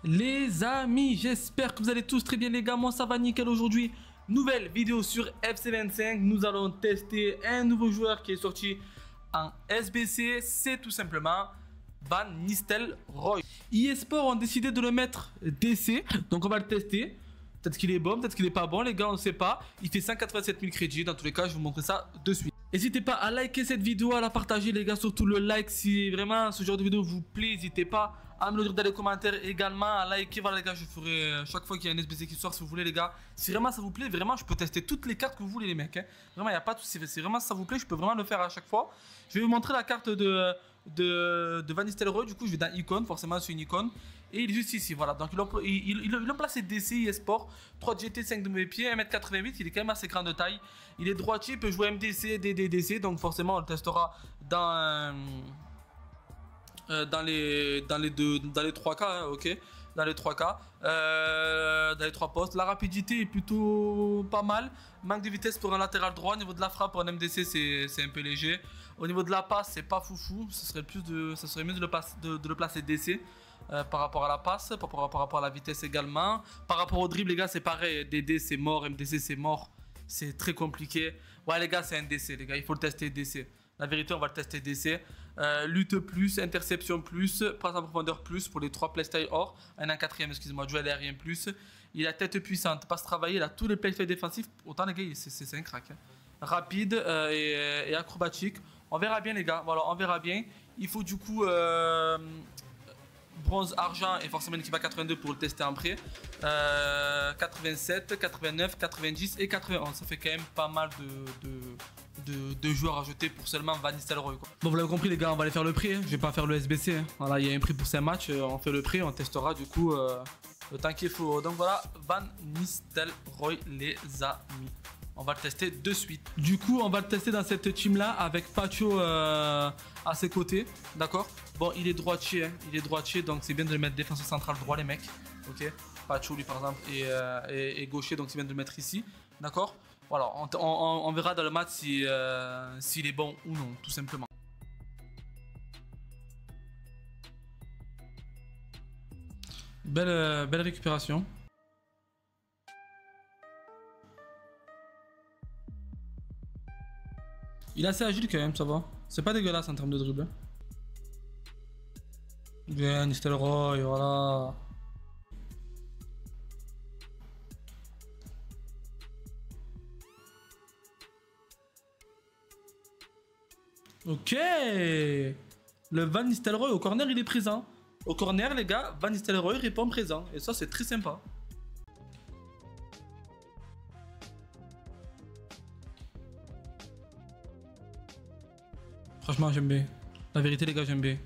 les amis, j'espère que vous allez tous très bien les gars, moi ça va nickel aujourd'hui. Nouvelle vidéo sur FC25, nous allons tester un nouveau joueur qui est sorti en SBC, c'est tout simplement Van Nistelrooy. eSport ont décidé de le mettre DC, donc on va le tester. Peut-être qu'il est bon, peut-être qu'il est pas bon les gars, on ne sait pas. Il fait 187 000 crédits, dans tous les cas je vais vous montrer ça de suite. N'hésitez pas à liker cette vidéo, à la partager les gars, surtout le like si vraiment ce genre de vidéo vous plaît. N'hésitez pas à me le dire dans les commentaires également, à liker. Voilà les gars, je ferai chaque fois qu'il y a un SBC qui sort si vous voulez les gars. Si vraiment ça vous plaît, vraiment je peux tester toutes les cartes que vous voulez les mecs. Hein. Vraiment il n'y a pas de souci, si vraiment ça vous plaît, je peux vraiment le faire à chaque fois. Je vais vous montrer la carte de Van Nistelrooy, du coup je vais dans icône, forcément c'est une icône. Et il est juste ici, voilà, donc il a placé DC eSport, 3 GT, 5 de mes pieds, 1m88, il est quand même assez grand de taille. Il est droitier, il peut jouer MDC, DDDC, donc forcément on le testera dans les 3 cas, hein, ok, dans les 3 cas, dans les 3 postes. La rapidité est plutôt pas mal, manque de vitesse pour un latéral droit. Au niveau de la frappe pour un MDC c'est un peu léger. Au niveau de la passe c'est pas foufou, ça serait mieux de le placer DC par rapport à la passe, par rapport à la vitesse également. Par rapport au dribble les gars c'est pareil, DD c'est mort, MDC c'est mort, c'est très compliqué. Ouais les gars c'est un DC les gars, il faut le tester DC. La vérité, on va le tester DC. Lutte plus, interception plus, passe en profondeur plus pour les 3 playstyles or. Un en quatrième, excusez-moi, duel aérien plus. Il a tête puissante, passe travailler, il a tous les playstyles défensifs. Autant les gars, c'est un crack. Hein. Rapide et acrobatique. On verra bien les gars, voilà, on verra bien. Il faut du coup bronze, argent et forcément l'équipe à 82 pour le tester en prêt. 87, 89, 90 et 91. Ça fait quand même pas mal de joueurs à jeter pour seulement Van Nistelrooy. Bon, vous l'avez compris les gars, on va aller faire le prix, hein. Je vais pas faire le SBC. Hein. Voilà, il y a un prix pour 5 matchs, on fait le prix, on testera du coup le temps qu'il faut. Donc voilà, Van Nistelrooy les amis. On va le tester de suite. Du coup, on va le tester dans cette team là avec Pacho à ses côtés, d'accord. Bon, il est droitier, hein. Il est droitier, donc c'est bien de le mettre défenseur central droit les mecs, ok. Pacho lui par exemple est gaucher, donc c'est bien de le mettre ici, d'accord. Voilà, on verra dans le match s'il est bon ou non, tout simplement. Belle récupération. Il est assez agile quand même, ça va. C'est pas dégueulasse en termes de dribble. Bien, Nistelrooy, voilà. Ok. Le Van Nistelrooy au corner il est présent. Au corner les gars, Van Nistelrooy répond présent. Et ça c'est très sympa. Franchement j'aime bien. La vérité les gars j'aime bien.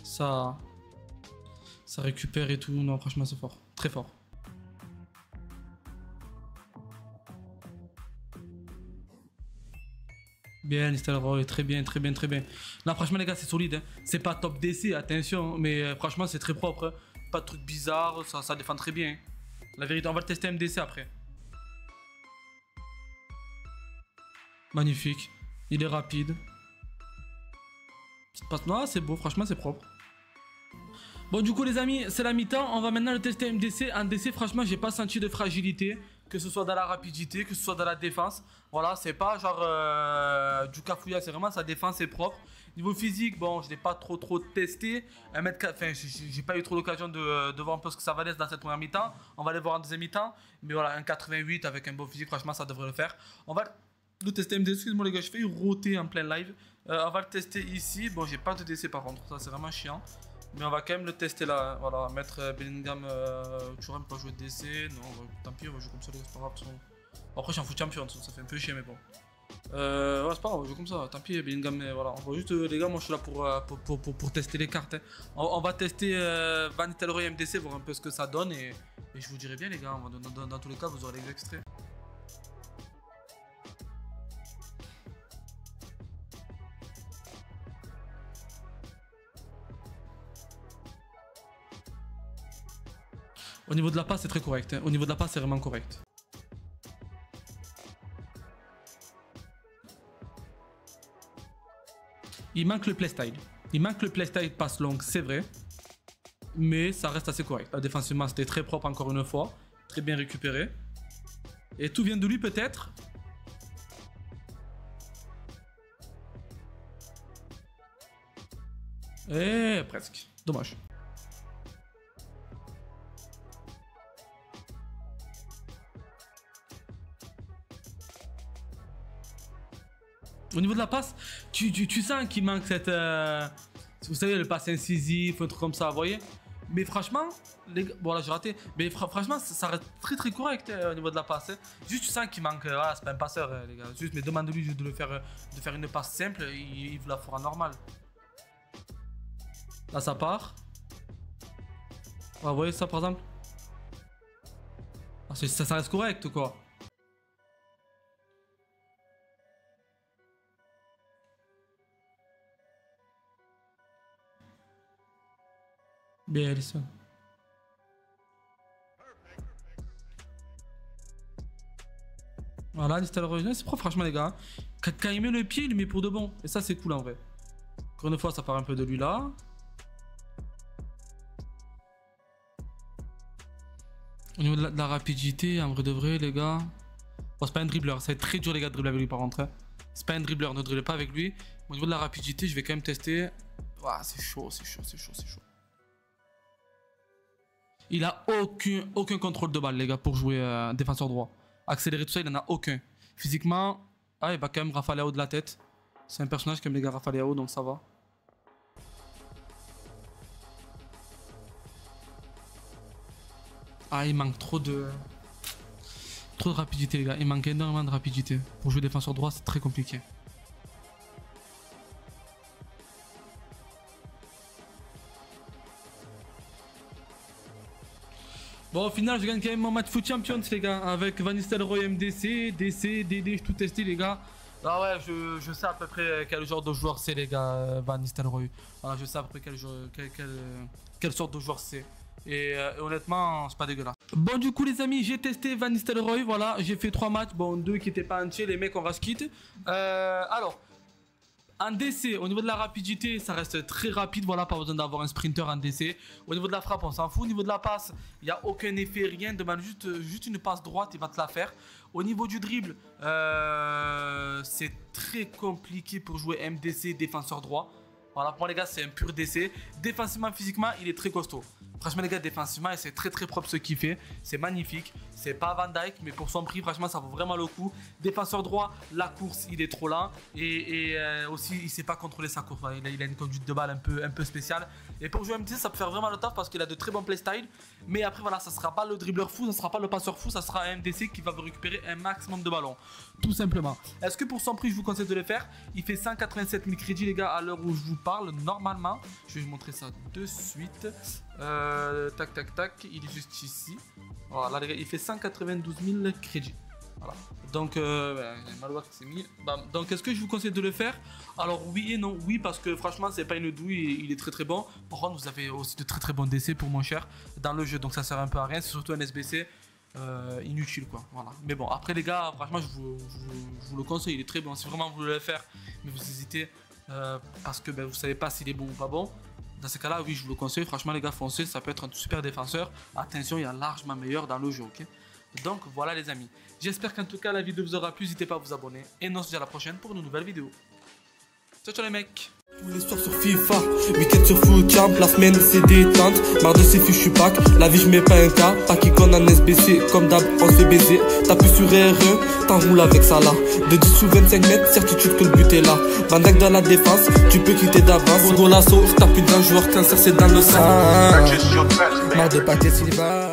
Ça récupère et tout. Non franchement c'est fort. Très fort. Bien, Nistelrooy, très bien, très bien, très bien. Là, franchement, les gars, c'est solide. Hein. C'est pas top DC, attention, mais franchement, c'est très propre. Hein. Pas de trucs bizarres, ça défend très bien. La vérité, on va le tester MDC après. Magnifique. Il est rapide. Non, c'est beau, franchement, c'est propre. Bon, du coup, les amis, c'est la mi-temps. On va maintenant le tester MDC. En DC, franchement, j'ai pas senti de fragilité. Que ce soit dans la rapidité, que ce soit dans la défense. Voilà, c'est pas genre du cafouillage, c'est vraiment sa défense est propre. Niveau physique, bon, je l'ai pas trop testé. Enfin, j'ai pas eu trop l'occasion de voir un peu ce que ça va laisser dans cette première mi-temps. On va aller voir en deuxième mi-temps. Mais voilà, un 88 avec un beau physique, franchement, ça devrait le faire. On va le tester MDC. Excuse-moi les gars, je fais roter en plein live. On va le tester ici. Bon, j'ai pas de DC par contre, ça c'est vraiment chiant. Mais on va quand même le tester là, voilà, mettre Bellingham, Thuram pas jouer DC, non, tant pis, on va jouer comme ça, c'est pas grave. Après, je suis en foot champion, ça fait un peu chier, mais bon. Ouais, c'est pas grave, on va jouer comme ça, tant pis, Bellingham, mais voilà. On va juste, les gars, moi je suis là pour tester les cartes. Hein. On va tester Van Nistelrooy MDC, voir un peu ce que ça donne, et je vous dirai bien, les gars, dans tous les cas, vous aurez les extraits. Au niveau de la passe, c'est très correct. Hein. Au niveau de la passe, c'est vraiment correct. Il manque le playstyle. Il manque le playstyle passe longue, c'est vrai. mais ça reste assez correct. Défensivement, c'était très propre encore une fois. Très bien récupéré. Et tout vient de lui peut-être. Et presque. Dommage. Au niveau de la passe, tu sens qu'il manque cette... vous savez, le passe incisif, un truc comme ça, vous voyez. Mais franchement, les gars, bon là j'ai raté, mais franchement ça reste très correct au niveau de la passe. Juste tu sens qu'il manque, c'est pas un passeur les gars. Juste mais demande-lui juste de faire une passe simple, il vous la fera normal. Là ça part. Ouais, vous voyez ça par exemple. Ah, ça reste correct quoi. Bien, Alisson. Voilà, Nistelrooy, c'est propre franchement les gars. Quand il met le pied, il le met pour de bon. Et ça c'est cool en vrai. Encore une fois, ça part un peu de lui là. Au niveau de la rapidité, en vrai de vrai les gars. Bon, c'est pas un dribbleur, ça va être très dur les gars de dribbler avec lui par contre. Hein. C'est pas un dribbleur, ne dribblez pas avec lui. Au niveau de la rapidité, je vais quand même tester. Ouah, c'est chaud. Il a aucun contrôle de balle les gars pour jouer défenseur droit. Accélérer tout ça, il en a aucun. Physiquement, il va quand même Rafa Leao de la tête. C'est un personnage comme les gars Rafa Leao, donc ça va. Ah, il manque trop de rapidité les gars. Il manque énormément de rapidité. Pour jouer défenseur droit, c'est très compliqué. Bon, au final, je gagne quand même mon match Foot Champions, les gars, avec Van Nistelrooy MDC, DC, DD, je tout testé, les gars. Ah ouais, je sais à peu près quel genre de joueur c'est, les gars, Van Nistelrooy. Voilà, je sais à peu près quelle sorte de joueur c'est. Et honnêtement, c'est pas dégueulasse. Bon, du coup, les amis, j'ai testé Van Nistelrooy, voilà, j'ai fait 3 matchs, bon, 2 qui étaient pas entiers, les mecs, on rage quitte. Alors. En DC, au niveau de la rapidité, ça reste très rapide. Voilà, pas besoin d'avoir un sprinter en DC. Au niveau de la frappe, on s'en fout. Au niveau de la passe, il n'y a aucun effet, rien. Demande juste une passe droite, il va te la faire. Au niveau du dribble, c'est très compliqué pour jouer MDC, défenseur droit. Voilà, pour moi, les gars, c'est un pur DC. Défensivement, physiquement, il est très costaud. Franchement, les gars, défensivement, c'est très propre ce qu'il fait. C'est magnifique. C'est pas Van Dijk, mais pour son prix, franchement, ça vaut vraiment le coup. Défenseur droit, la course, il est trop lent. Et aussi, il sait pas contrôler sa course. Il a une conduite de balle un peu spéciale. Et pour jouer MDC, ça peut faire vraiment le taf parce qu'il a de très bons playstyle. Mais après, voilà, ça sera pas le dribbleur fou, ça sera pas le passeur fou, ça sera un MDC qui va vous récupérer un maximum de ballons. Tout simplement. Est-ce que pour son prix, je vous conseille de le faire? Il fait 187 000 crédits, les gars, à l'heure où je vous parle. Normalement, je vais vous montrer ça de suite. Tac, il est juste ici. Voilà, les gars, il fait 192 000 crédits. Voilà. Donc, il y a un malware qui s'est mis. Bam. Donc, est-ce que je vous conseille de le faire? Alors, oui et non. Oui, parce que franchement, c'est pas une douille, il est très bon. Par contre, vous avez aussi de très bons DC pour moins cher dans le jeu. Donc, ça sert un peu à rien. C'est surtout un SBC inutile, quoi. Voilà. Mais bon, après, les gars, franchement, je vous le conseille. Il est très bon. Si vraiment vous voulez le faire, mais vous hésitez parce que vous savez pas s'il est bon ou pas bon. Dans ce cas-là, oui, je vous le conseille. Franchement, les gars, foncez. Ça peut être un super défenseur. Attention, il y a largement meilleur dans le jeu, ok? Donc, voilà, les amis. J'espère qu'en tout cas, la vidéo vous aura plu. N'hésitez pas à vous abonner. Et on se dit à la prochaine pour une nouvelle vidéo. Ciao, les mecs. Tous les soirs sur FIFA, week-end sur Foot Champ, la semaine c'est détente. Marre de ces fichus packs, la vie je mets pas un cas. Pas qui qu'on en SBC, comme d'hab on se fait baiser. T'appuies sur R1, t'enroules avec ça là. De 10 ou 25 mètres, certitude que le but est là. Van Dijk dans la défense, tu peux quitter d'avance. Gros lasso, je tape une dans le joueur, cancer c'est dans le sang. Marre de pâté Silva.